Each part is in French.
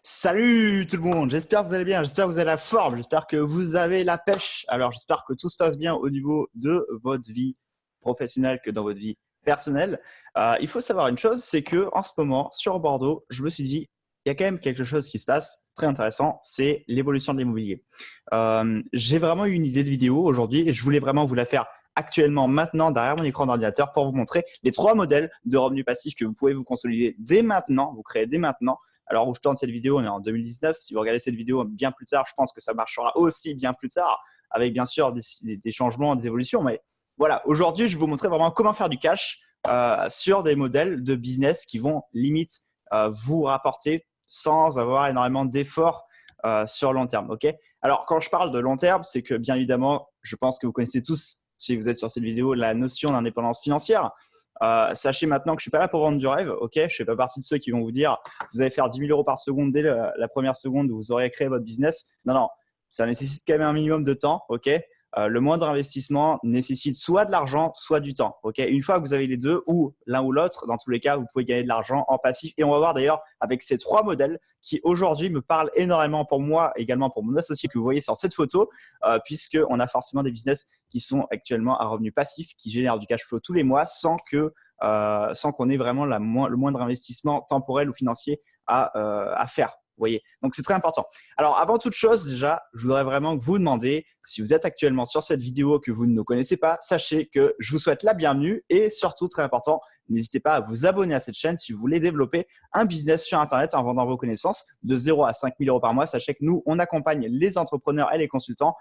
Salut tout le monde, j'espère que vous allez bien, j'espère que vous avez la forme, j'espère que vous avez la pêche. Alors j'espère que tout se passe bien au niveau de votre vie professionnelle que dans votre vie personnelle. Il faut savoir une chose, c'est que en ce moment sur Bordeaux, je me suis dit, il y a quand même quelque chose qui se passe très intéressant, c'est l'évolution de l'immobilier. J'ai vraiment eu une idée de vidéo aujourd'hui et je voulais vraiment vous la faire actuellement, maintenant, derrière mon écran d'ordinateur pour vous montrer les trois modèles de revenus passifs que vous pouvez vous consolider dès maintenant, vous créer dès maintenant. Alors, où je tourne cette vidéo, on est en 2019. Si vous regardez cette vidéo bien plus tard, je pense que ça marchera aussi bien plus tard, avec bien sûr des changements, des évolutions. Mais voilà, aujourd'hui, je vais vous montrer vraiment comment faire du cash sur des modèles de business qui vont limite vous rapporter sans avoir énormément d'efforts sur long terme. Ok. Alors, quand je parle de long terme, c'est que bien évidemment, je pense que vous connaissez tous, si vous êtes sur cette vidéo, la notion d'indépendance financière. Sachez maintenant que je ne suis pas là pour vendre du rêve, ok. Je ne fais pas partie de ceux qui vont vous dire vous allez faire 10 000 euros par seconde dès la première seconde où vous aurez créé votre business. Non, non, ça nécessite quand même un minimum de temps, ok. Le moindre investissement nécessite soit de l'argent, soit du temps, ok. Une fois que vous avez les deux ou l'un ou l'autre, dans tous les cas, vous pouvez gagner de l'argent en passif. Et on va voir d'ailleurs avec ces trois modèles qui aujourd'hui me parlent énormément pour moi, également pour mon associé que vous voyez sur cette photo, puisqu'on a forcément des business qui sont actuellement à revenu passif, qui génèrent du cash flow tous les mois sans qu'on ait vraiment le moindre investissement temporel ou financier à faire. Vous voyez, donc c'est très important. Alors, avant toute chose, déjà, je voudrais vraiment que vous demandez, si vous êtes actuellement sur cette vidéo que vous ne connaissez pas, sachez que je vous souhaite la bienvenue et surtout, très important, n'hésitez pas à vous abonner à cette chaîne si vous voulez développer un business sur Internet en vendant vos connaissances de 0 à 5 000 euros par mois. Sachez que nous, on accompagne les entrepreneurs et les consultants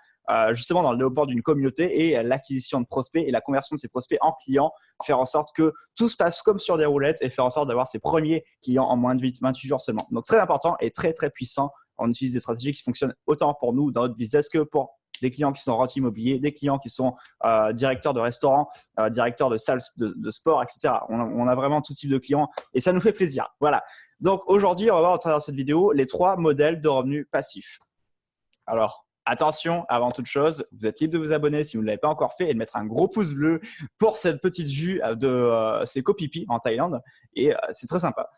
justement dans le développement d'une communauté et l'acquisition de prospects et la conversion de ces prospects en clients, faire en sorte que tout se passe comme sur des roulettes et faire en sorte d'avoir ses premiers clients en moins de 28 jours seulement. Donc, très important et très, très puissant. On utilise des stratégies qui fonctionnent autant pour nous dans notre business que pour des clients qui sont rentiers immobiliers, des clients qui sont directeurs de restaurants, directeurs de salles de sport, etc. On a vraiment tout type de clients et ça nous fait plaisir. Voilà. Donc, aujourd'hui, on va voir au travers de cette vidéo les trois modèles de revenus passifs. Alors, attention, avant toute chose, vous êtes libre de vous abonner si vous ne l'avez pas encore fait et de mettre un gros pouce bleu pour cette petite vue de ces Koh Phi Phi en Thaïlande. Et c'est très sympa.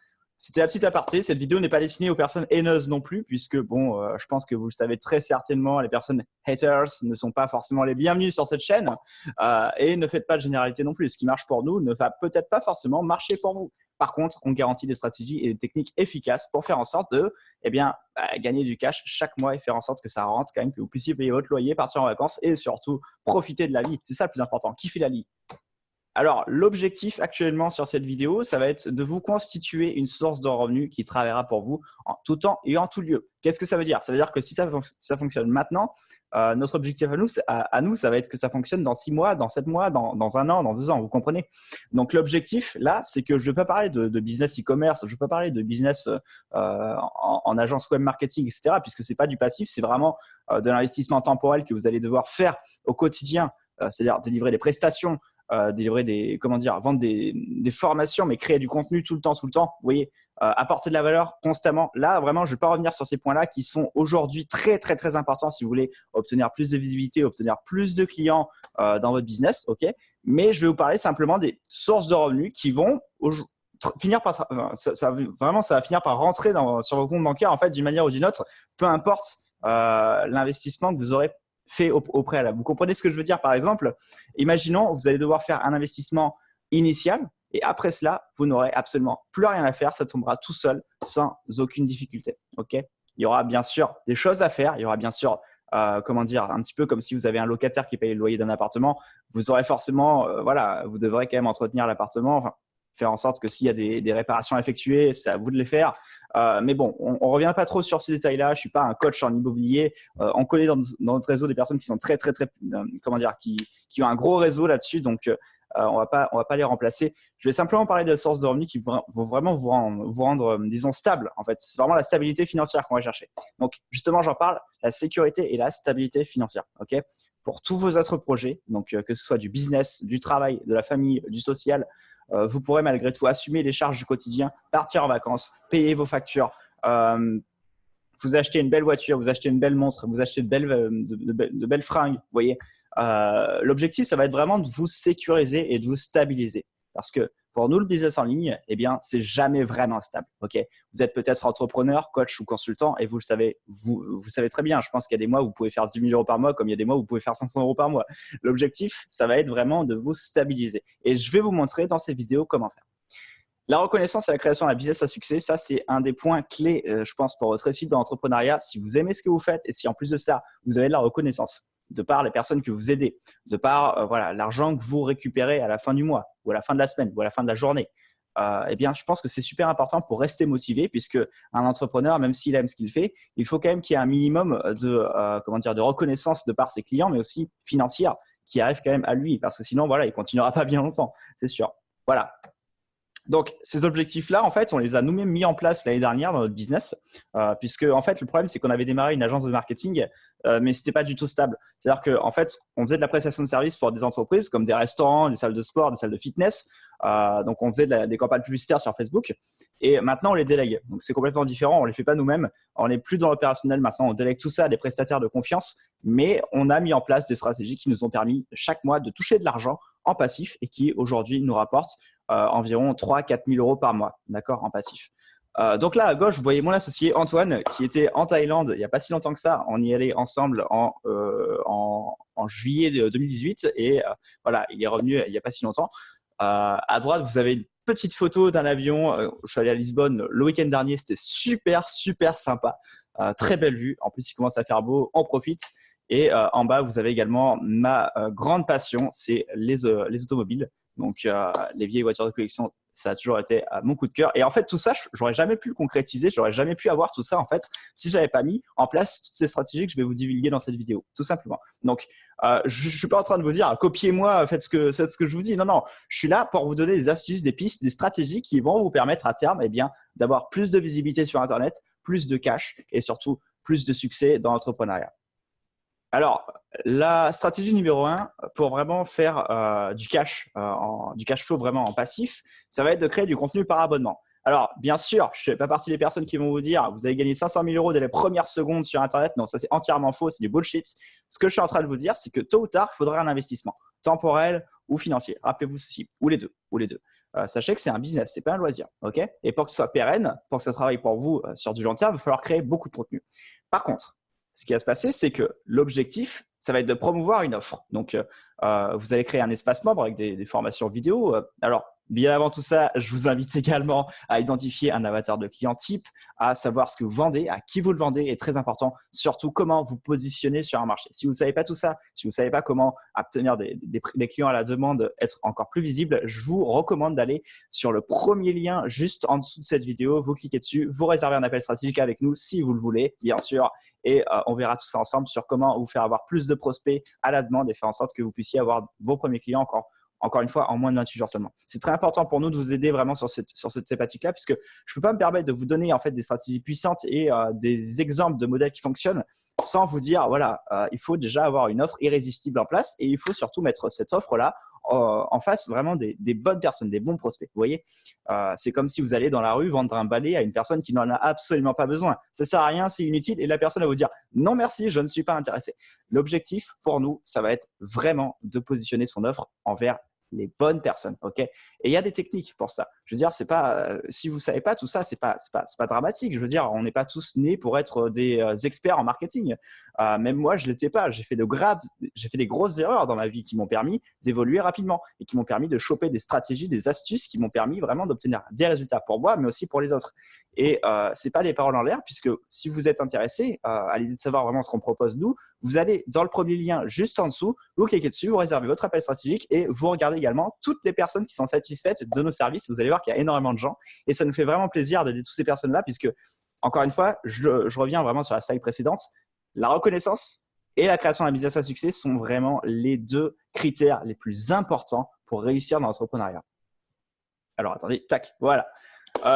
C'était la petite aparté. Cette vidéo n'est pas destinée aux personnes haineuses non plus, puisque bon, je pense que vous le savez très certainement, les personnes haters ne sont pas forcément les bienvenues sur cette chaîne. Et ne faites pas de généralité non plus. Ce qui marche pour nous ne va peut-être pas forcément marcher pour vous. Par contre, on garantit des stratégies et des techniques efficaces pour faire en sorte de gagner du cash chaque mois et faire en sorte que ça rentre quand même, que vous puissiez payer votre loyer, partir en vacances et surtout profiter de la vie. C'est ça le plus important, kiffer la vie. Alors, l'objectif actuellement sur cette vidéo, ça va être de vous constituer une source de revenus qui travaillera pour vous en tout temps et en tout lieu. Qu'est-ce que ça veut dire? Ça veut dire que si ça fonctionne maintenant, notre objectif à nous, ça va être que ça fonctionne dans 6 mois, dans 7 mois, dans 1 an, dans 2 ans, vous comprenez? Donc, l'objectif, là, c'est que je ne vais pas parler de business e-commerce, je ne vais pas parler de business en agence web marketing, etc., puisque ce n'est pas du passif, c'est vraiment de l'investissement temporel que vous allez devoir faire au quotidien, c'est-à-dire délivrer des prestations, délivrer vendre des formations, mais créer du contenu tout le temps, vous voyez, apporter de la valeur constamment. Là, vraiment, je ne vais pas revenir sur ces points-là qui sont aujourd'hui très, très, très importants si vous voulez obtenir plus de visibilité, obtenir plus de clients dans votre business, ok. Mais je vais vous parler simplement des sources de revenus qui vont finir par ça va finir par rentrer sur vos comptes bancaires en fait d'une manière ou d'une autre, peu importe l'investissement que vous aurez fait au préalable. Vous comprenez ce que je veux dire? Par exemple, imaginons, vous allez devoir faire un investissement initial et après cela, vous n'aurez absolument plus rien à faire. Ça tombera tout seul sans aucune difficulté. Ok. Il y aura bien sûr des choses à faire. Il y aura bien sûr, un petit peu comme si vous avez un locataire qui paye le loyer d'un appartement. Vous aurez forcément, vous devrez quand même entretenir l'appartement. Enfin, faire en sorte que s'il y a des réparations à effectuer, c'est à vous de les faire. Mais bon, on ne revient pas trop sur ces détails-là. Je ne suis pas un coach en immobilier. On connaît dans notre réseau des personnes qui sont très, très, très, qui ont un gros réseau là-dessus. Donc, on va pas les remplacer. Je vais simplement parler de sources de revenus qui vont vraiment vous rendre disons, stable. En fait, c'est vraiment la stabilité financière qu'on va chercher. Donc, justement, j'en parle, la sécurité et la stabilité financière. Ok, pour tous vos autres projets, donc que ce soit du business, du travail, de la famille, du social, vous pourrez malgré tout assumer les charges du quotidien, partir en vacances, payer vos factures, vous achetez une belle voiture, vous achetez une belle montre, vous achetez de belles fringues. Vous voyez, l'objectif, ça va être vraiment de vous sécuriser et de vous stabiliser. Parce que Pour nous, le business en ligne, eh bien, c'est jamais vraiment stable. Ok, vous êtes peut-être entrepreneur, coach ou consultant et vous le savez, vous savez très bien. Je pense qu'il y a des mois où vous pouvez faire 10 000 € par mois, comme il y a des mois où vous pouvez faire 500 € par mois. L'objectif, ça va être vraiment de vous stabiliser. Et je vais vous montrer dans cette vidéo comment faire. La reconnaissance et la création d'un business à succès, ça c'est un des points clés, je pense, pour votre réussite dans l'entrepreneuriat. Si vous aimez ce que vous faites et si en plus de ça, vous avez de la reconnaissance de par les personnes que vous aidez, de par voilà, l'argent que vous récupérez à la fin du mois ou à la fin de la semaine ou à la fin de la journée, eh bien, je pense que c'est super important pour rester motivé puisque un entrepreneur, même s'il aime ce qu'il fait, il faut quand même qu'il y ait un minimum de reconnaissance de par ses clients, mais aussi financière qui arrive quand même à lui parce que sinon, voilà, il continuera pas bien longtemps, c'est sûr. Voilà. Donc, ces objectifs-là, en fait, on les a nous-mêmes mis en place l'année dernière dans notre business, puisque en fait, le problème, c'est qu'on avait démarré une agence de marketing, mais c'était pas du tout stable. C'est-à-dire qu'en fait, on faisait de la prestation de services pour des entreprises comme des restaurants, des salles de sport, des salles de fitness. Donc, on faisait des campagnes publicitaires sur Facebook, et maintenant, on les délègue. Donc, c'est complètement différent. On les fait pas nous-mêmes. On n'est plus dans l'opérationnel. Maintenant, on délègue tout ça à des prestataires de confiance, mais on a mis en place des stratégies qui nous ont permis chaque mois de toucher de l'argent en passif et qui aujourd'hui nous rapportent environ 3 000 – 4 000 € par mois, d'accord, en passif. Donc là, à gauche, vous voyez mon associé Antoine qui était en Thaïlande il n'y a pas si longtemps que ça. On y allait ensemble en juillet 2018 et voilà, il est revenu il n'y a pas si longtemps. À droite, vous avez une petite photo d'un avion. Je suis allé à Lisbonne le week-end dernier. C'était super, super sympa. Très belle vue. En plus, il commence à faire beau. On profite. Et en bas, vous avez également ma grande passion, c'est les automobiles. Donc, les vieilles voitures de collection, ça a toujours été mon coup de cœur. Et en fait, tout ça, j'aurais jamais pu le concrétiser, j'aurais jamais pu avoir tout ça, en fait, si j'avais pas mis en place toutes ces stratégies que je vais vous divulguer dans cette vidéo, tout simplement. Donc, je suis pas en train de vous dire, copiez-moi, faites ce que je vous dis. Non, non, je suis là pour vous donner des astuces, des pistes, des stratégies qui vont vous permettre à terme, eh bien, d'avoir plus de visibilité sur Internet, plus de cash et surtout plus de succès dans l'entrepreneuriat. Alors, la stratégie numéro 1 pour vraiment faire du cash flow vraiment en passif, ça va être de créer du contenu par abonnement. Alors, bien sûr, je ne fais pas partie des personnes qui vont vous dire vous allez gagner 500 000 € dès les premières secondes sur Internet. Non, ça c'est entièrement faux, c'est du bullshit. Ce que je suis en train de vous dire, c'est que tôt ou tard, il faudra un investissement temporel ou financier. Rappelez-vous ceci, ou les deux. Sachez que c'est un business, c'est pas un loisir, ok? Et pour que ce soit pérenne, pour que ça travaille pour vous sur du long terme, il va falloir créer beaucoup de contenu. Par contre, ce qui va se passer, c'est que l'objectif, ça va être de promouvoir une offre. Donc, vous allez créer un espace membre avec des formations vidéo. Alors, bien avant tout ça, je vous invite également à identifier un avatar de client type, à savoir ce que vous vendez, à qui vous le vendez et très important, surtout comment vous positionnez sur un marché. Si vous ne savez pas tout ça, si vous ne savez pas comment obtenir des clients à la demande, être encore plus visible, je vous recommande d'aller sur le premier lien juste en dessous de cette vidéo. Vous cliquez dessus, vous réservez un appel stratégique avec nous si vous le voulez, bien sûr. Et on verra tout ça ensemble sur comment vous faire avoir plus de prospects à la demande et faire en sorte que vous puissiez avoir vos premiers clients encore une fois, en moins de 28 jours seulement. C'est très important pour nous de vous aider vraiment sur cette thématique-là, puisque je ne peux pas me permettre de vous donner en fait des stratégies puissantes et des exemples de modèles qui fonctionnent sans vous dire, voilà, il faut déjà avoir une offre irrésistible en place et il faut surtout mettre cette offre-là en face vraiment des bonnes personnes, des bons prospects. Vous voyez, c'est comme si vous allez dans la rue vendre un balai à une personne qui n'en a absolument pas besoin. Ça ne sert à rien, c'est inutile et la personne va vous dire non merci, je ne suis pas intéressé. L'objectif pour nous, ça va être vraiment de positionner son offre envers les bonnes personnes, ok? Et il y a des techniques pour ça. Je veux dire, c'est pas si vous savez pas tout ça, c'est pas dramatique. Je veux dire, on n'est pas tous nés pour être des experts en marketing. Même moi, je l'étais pas. J'ai fait des grosses erreurs dans ma vie qui m'ont permis d'évoluer rapidement et qui m'ont permis de choper des stratégies, des astuces qui m'ont permis vraiment d'obtenir des résultats pour moi, mais aussi pour les autres. Et c'est pas des paroles en l'air, puisque si vous êtes intéressé à l'idée de savoir vraiment ce qu'on propose nous, vous allez dans le premier lien juste en dessous, vous cliquez dessus, vous réservez votre appel stratégique et vous regardez également toutes les personnes qui sont satisfaites de nos services. Vous allez voir qu'il y a énormément de gens et ça nous fait vraiment plaisir d'aider toutes ces personnes-là puisque, encore une fois, je reviens vraiment sur la slide précédente, la reconnaissance et la création d'un business à succès sont vraiment les deux critères les plus importants pour réussir dans l'entrepreneuriat. Alors, attendez, tac, voilà.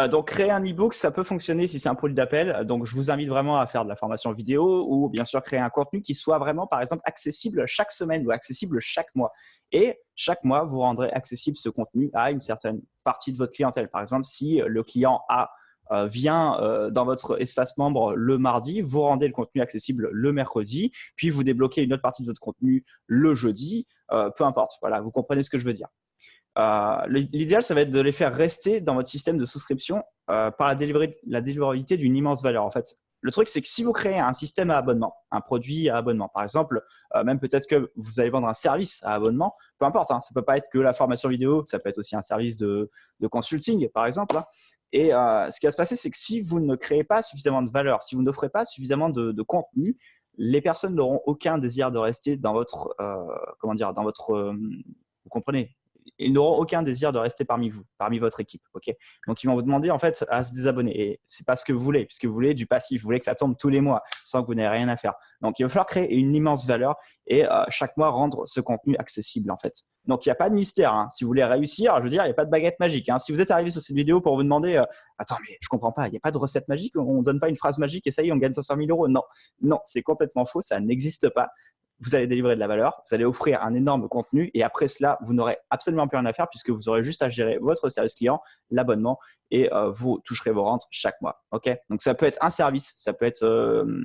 Donc, créer un e-book, ça peut fonctionner si c'est un produit d'appel. Donc, je vous invite vraiment à faire de la formation vidéo ou bien sûr créer un contenu qui soit vraiment, par exemple, accessible chaque semaine ou accessible chaque mois. Et chaque mois, vous rendrez accessible ce contenu à une certaine partie de votre clientèle. Par exemple, si le client vient dans votre espace membre le mardi, vous rendez le contenu accessible le mercredi, puis vous débloquez une autre partie de votre contenu le jeudi, peu importe. Voilà, vous comprenez ce que je veux dire. L'idéal, ça va être de les faire rester dans votre système de souscription par la délivrabilité d'une immense valeur. En fait, le truc, c'est que si vous créez un système à abonnement, un produit à abonnement, par exemple, même peut-être que vous allez vendre un service à abonnement, peu importe, hein, ça peut pas être que la formation vidéo, ça peut être aussi un service de consulting, par exemple. Hein. Et ce qui va se passer, c'est que si vous ne créez pas suffisamment de valeur, si vous n'offrez pas suffisamment de contenu, les personnes n'auront aucun désir de rester dans votre, comment dire, dans votre, vous comprenez, ils n'auront aucun désir de rester parmi vous, parmi votre équipe. Okay, donc, ils vont vous demander en fait à se désabonner. Et ce n'est pas ce que vous voulez, puisque vous voulez du passif. Vous voulez que ça tombe tous les mois sans que vous n'ayez rien à faire. Donc, il va falloir créer une immense valeur et chaque mois rendre ce contenu accessible en fait. Donc, il n'y a pas de mystère. Hein. Si vous voulez réussir, je veux dire, il n'y a pas de baguette magique. Hein. Si vous êtes arrivé sur cette vidéo pour vous demander attends, mais je ne comprends pas, il n'y a pas de recette magique, on ne donne pas une phrase magique et ça y est, on gagne 500 000 euros. Non, non, c'est complètement faux, ça n'existe pas. Vous allez délivrer de la valeur, vous allez offrir un énorme contenu et après cela, vous n'aurez absolument plus rien à faire puisque vous aurez juste à gérer votre service client, l'abonnement et vous toucherez vos rentes chaque mois. Okay, donc, ça peut être un service, ça peut être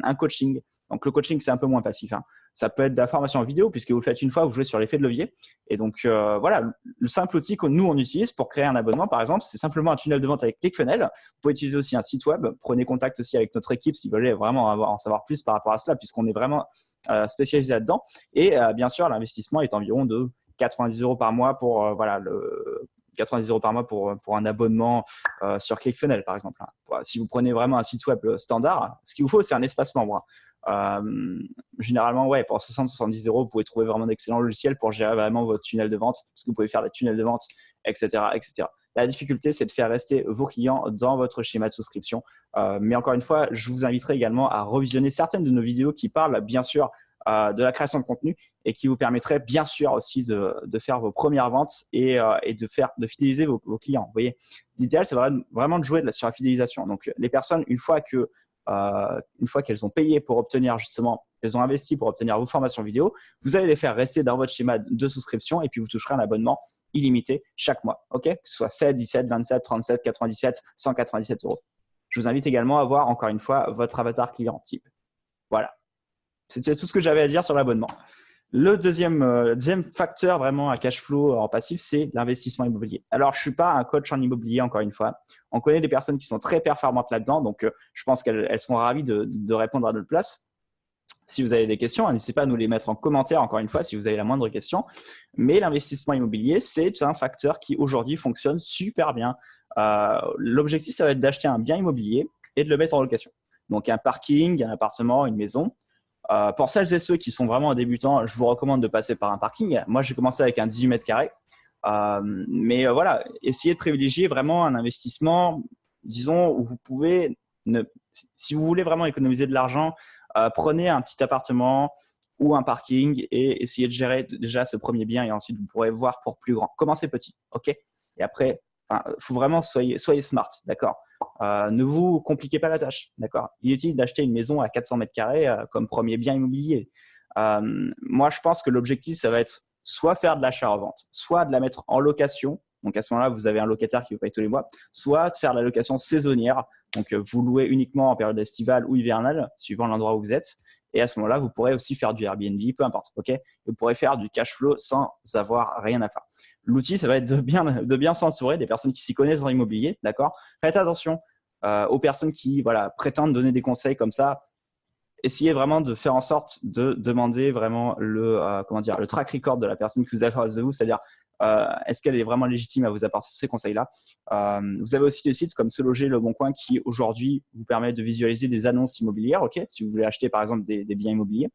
un coaching. Donc, le coaching, c'est un peu moins passif. Hein. Ça peut être de la formation en vidéo puisque vous le faites une fois, vous jouez sur l'effet de levier. Et donc, voilà, le simple outil que nous, on utilise pour créer un abonnement, par exemple, c'est simplement un tunnel de vente avec ClickFunnels. Vous pouvez utiliser aussi un site web. Prenez contact aussi avec notre équipe si vous voulez vraiment en savoir plus par rapport à cela puisqu'on est vraiment spécialisé là-dedans. Et bien sûr, l'investissement est environ de 90 € par mois pour 90 € par mois pour un abonnement sur ClickFunnels, par exemple. Si vous prenez vraiment un site web standard, ce qu'il vous faut, c'est un espace membre. Généralement, ouais, pour 60-70 €, vous pouvez trouver vraiment d'excellents logiciels pour gérer vraiment votre tunnel de vente, parce que vous pouvez faire des tunnels de vente, etc., etc. La difficulté, c'est de faire rester vos clients dans votre schéma de souscription. Mais encore une fois, je vous inviterai également à revisionner certaines de nos vidéos qui parlent bien sûr de la création de contenu et qui vous permettraient bien sûr aussi de faire vos premières ventes et de fidéliser vos clients. Vous voyez, l'idéal, c'est vraiment de jouer sur la fidélisation. Donc, les personnes, une fois qu'elles ont payé pour obtenir justement, elles ont investi pour obtenir vos formations vidéo, vous allez les faire rester dans votre schéma de souscription et puis vous toucherez un abonnement illimité chaque mois. Okay, que ce soit 7, 17, 27, 37, 97, 197 €. Je vous invite également à voir encore une fois votre avatar client type. Voilà. C'était tout ce que j'avais à dire sur l'abonnement. Le deuxième facteur vraiment à cash flow en passif, c'est l'investissement immobilier. Alors, je ne suis pas un coach en immobilier, encore une fois. On connaît des personnes qui sont très performantes là-dedans, donc je pense qu'elles seront ravies de répondre à notre place. Si vous avez des questions, n'hésitez pas à nous les mettre en commentaire, encore une fois, si vous avez la moindre question. Mais l'investissement immobilier, c'est un facteur qui aujourd'hui fonctionne super bien. L'objectif, ça va être d'acheter un bien immobilier et de le mettre en location. Donc, un parking, un appartement, une maison. Pour celles et ceux qui sont vraiment débutants, je vous recommande de passer par un parking. Moi, j'ai commencé avec un 18 mètres carrés. Mais voilà, essayez de privilégier vraiment un investissement, disons, où vous pouvez, si vous voulez vraiment économiser de l'argent, prenez un petit appartement ou un parking et essayez de gérer déjà ce premier bien et ensuite vous pourrez voir pour plus grand. Commencez petit, ok? Et après, faut vraiment soyez smart, d'accord? Ne vous compliquez pas la tâche, d'accord? Il est utile d'acheter une maison à 400 mètres carrés comme premier bien immobilier. Moi, je pense que l'objectif, ça va être soit faire de l'achat-revente, soit de la mettre en location. Donc, à ce moment-là, vous avez un locataire qui vous paye tous les mois, soit de faire de la location saisonnière. Donc, vous louez uniquement en période estivale ou hivernale, suivant l'endroit où vous êtes. Et à ce moment-là, vous pourrez aussi faire du Airbnb, peu importe, ok? Vous pourrez faire du cash flow sans avoir rien à faire. L'outil, ça va être de bien s'entourer des personnes qui s'y connaissent dans l'immobilier, d'accord? Faites attention aux personnes qui prétendent donner des conseils comme ça. Essayez vraiment de faire en sorte de demander vraiment le track record de la personne que vous avez en face de vous, c'est-à-dire est-ce qu'elle est vraiment légitime à vous apporter ces conseils-là. Vous avez aussi des sites comme Se Loger, Le Bon Coin qui aujourd'hui vous permettent de visualiser des annonces immobilières, ok, si vous voulez acheter par exemple des biens immobiliers.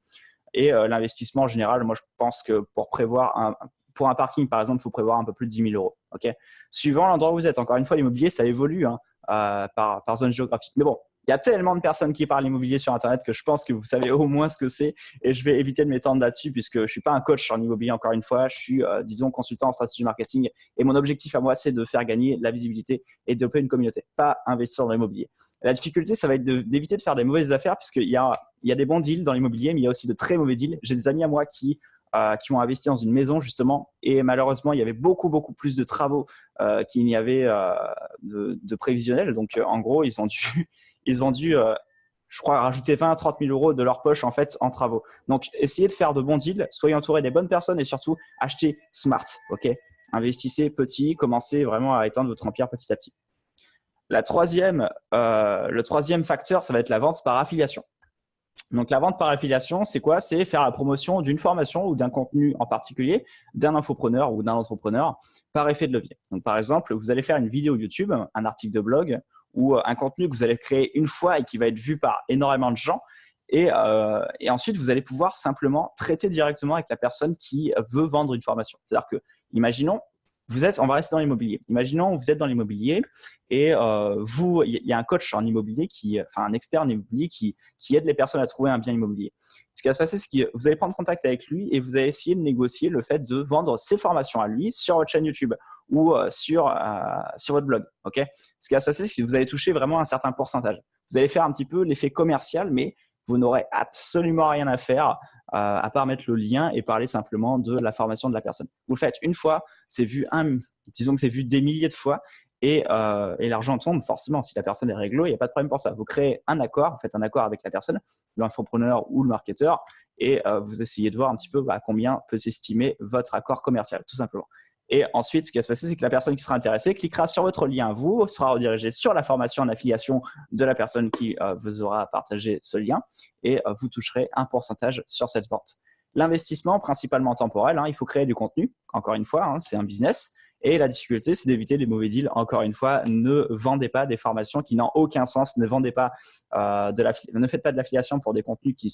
Et l'investissement en général, moi je pense que pour un parking par exemple, il faut prévoir un peu plus de 10 000 €. Ok, suivant l'endroit où vous êtes. Encore une fois, l'immobilier ça évolue par zone géographique. Mais bon, il y a tellement de personnes qui parlent immobilier sur Internet que je pense que vous savez au moins ce que c'est et je vais éviter de m'étendre là-dessus puisque je ne suis pas un coach en immobilier encore une fois. Je suis, disons, consultant en stratégie marketing et mon objectif à moi, c'est de faire gagner la visibilité et de développer une communauté, pas investir dans l'immobilier. La difficulté, ça va être d'éviter de faire des mauvaises affaires puisqu'il y a des bons deals dans l'immobilier, mais il y a aussi de très mauvais deals. J'ai des amis à moi qui ont investi dans une maison justement et malheureusement, il y avait beaucoup plus de travaux qu'il n'y avait de prévisionnels. Donc, en gros, ils ont dû je crois, rajouter 20 à 30 000 € de leur poche en fait en travaux. Donc, essayez de faire de bons deals, soyez entouré des bonnes personnes et surtout achetez smart. Ok, Investissez petit, commencez vraiment à étendre votre empire petit à petit. Le troisième facteur, ça va être la vente par affiliation. Donc, la vente par affiliation, c'est quoi? C'est faire la promotion d'une formation ou d'un contenu en particulier, d'un infopreneur ou d'un entrepreneur par effet de levier. Donc, par exemple, vous allez faire une vidéo YouTube, un article de blog ou un contenu que vous allez créer une fois et qui va être vu par énormément de gens. Et ensuite, vous allez pouvoir simplement traiter directement avec la personne qui veut vendre une formation. C'est-à-dire que, imaginons, on va rester dans l'immobilier. Imaginons, vous êtes dans l'immobilier et il y a un coach en immobilier, un expert en immobilier qui aide les personnes à trouver un bien immobilier. Ce qui va se passer, c'est que vous allez prendre contact avec lui et vous allez essayer de négocier le fait de vendre ses formations à lui sur votre chaîne YouTube ou sur votre blog. Okay, ce qui va se passer, c'est que vous allez toucher vraiment un certain pourcentage. Vous allez faire un petit peu l'effet commercial, mais vous n'aurez absolument rien à faire à part mettre le lien et parler simplement de la formation de la personne. Vous le faites une fois, disons que c'est vu des milliers de fois et l'argent tombe forcément. Si la personne est réglo, il n'y a pas de problème pour ça. Vous créez un accord, vous faites un accord avec la personne, l'infopreneur ou le marketeur et vous essayez de voir un petit peu combien peut s'estimer votre accord commercial, tout simplement. Et ensuite, ce qui va se passer, c'est que la personne qui sera intéressée cliquera sur votre lien, vous sera redirigé sur la formation en affiliation de la personne qui vous aura partagé ce lien et vous toucherez un pourcentage sur cette vente. L'investissement, principalement temporel, il faut créer du contenu, encore une fois, c'est un business. Et la difficulté, c'est d'éviter les mauvais deals. Encore une fois, ne vendez pas des formations qui n'ont aucun sens. Ne faites pas de l'affiliation pour des contenus qui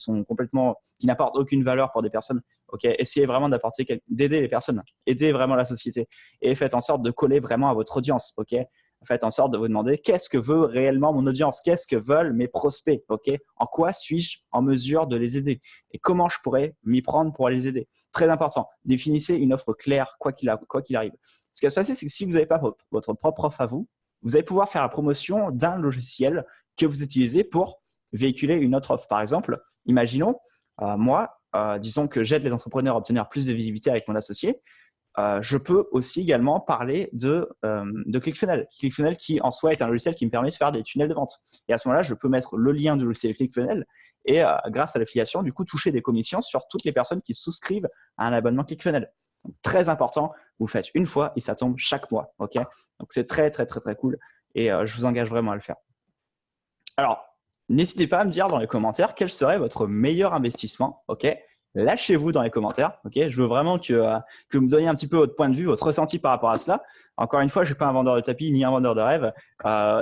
n'apportent aucune valeur pour des personnes. Okay, essayez vraiment d'aider les personnes, aidez vraiment la société et faites en sorte de coller vraiment à votre audience. Okay, faites en sorte de vous demander qu'est-ce que veut réellement mon audience, qu'est-ce que veulent mes prospects. Okay, en quoi suis-je en mesure de les aider et comment je pourrais m'y prendre pour les aider. Très important, définissez une offre claire quoi qu'il arrive. Ce qui va se passer, c'est que si vous n'avez pas votre propre offre à vous, vous allez pouvoir faire la promotion d'un logiciel que vous utilisez pour véhiculer une autre offre. Par exemple, imaginons, disons que j'aide les entrepreneurs à obtenir plus de visibilité avec mon associé. Je peux aussi également parler de ClickFunnels. ClickFunnels qui, en soi, est un logiciel qui me permet de faire des tunnels de vente. Et à ce moment-là, je peux mettre le lien du logiciel ClickFunnels et grâce à l'affiliation, du coup, toucher des commissions sur toutes les personnes qui souscrivent à un abonnement ClickFunnels. Donc, très important, vous le faites une fois et ça tombe chaque mois. Okay, donc, c'est très, très, très, très cool et je vous engage vraiment à le faire. Alors, n'hésitez pas à me dire dans les commentaires quel serait votre meilleur investissement. Okay, lâchez-vous dans les commentaires. Okay, je veux vraiment que vous me donniez un petit peu votre point de vue, votre ressenti par rapport à cela. Encore une fois, je ne suis pas un vendeur de tapis ni un vendeur de rêve.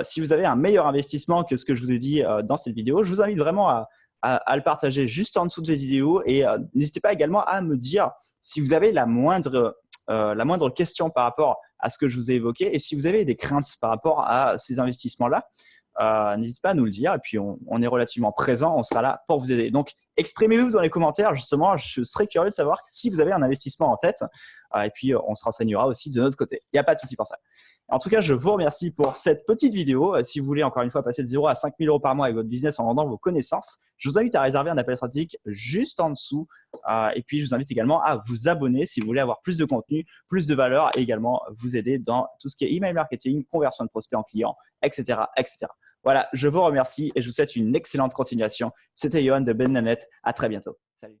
Si vous avez un meilleur investissement que ce que je vous ai dit dans cette vidéo, je vous invite vraiment à le partager juste en dessous de cette vidéo et n'hésitez pas également à me dire si vous avez la moindre question par rapport à ce que je vous ai évoqué et si vous avez des craintes par rapport à ces investissements-là. N'hésitez pas à nous le dire et puis on est relativement présent, on sera là pour vous aider. Donc, exprimez-vous dans les commentaires, justement, je serais curieux de savoir si vous avez un investissement en tête et puis on se renseignera aussi de notre côté. Il n'y a pas de souci pour ça. En tout cas, je vous remercie pour cette petite vidéo. Si vous voulez encore une fois passer de 0 à 5 000 € par mois avec votre business en vendant vos connaissances, je vous invite à réserver un appel stratégique juste en dessous. Et puis, je vous invite également à vous abonner si vous voulez avoir plus de contenu, plus de valeur et également vous aider dans tout ce qui est email marketing, conversion de prospects en clients, etc., etc. Voilà, je vous remercie et je vous souhaite une excellente continuation. C'était Johan de Ben Nanette. À très bientôt. Salut.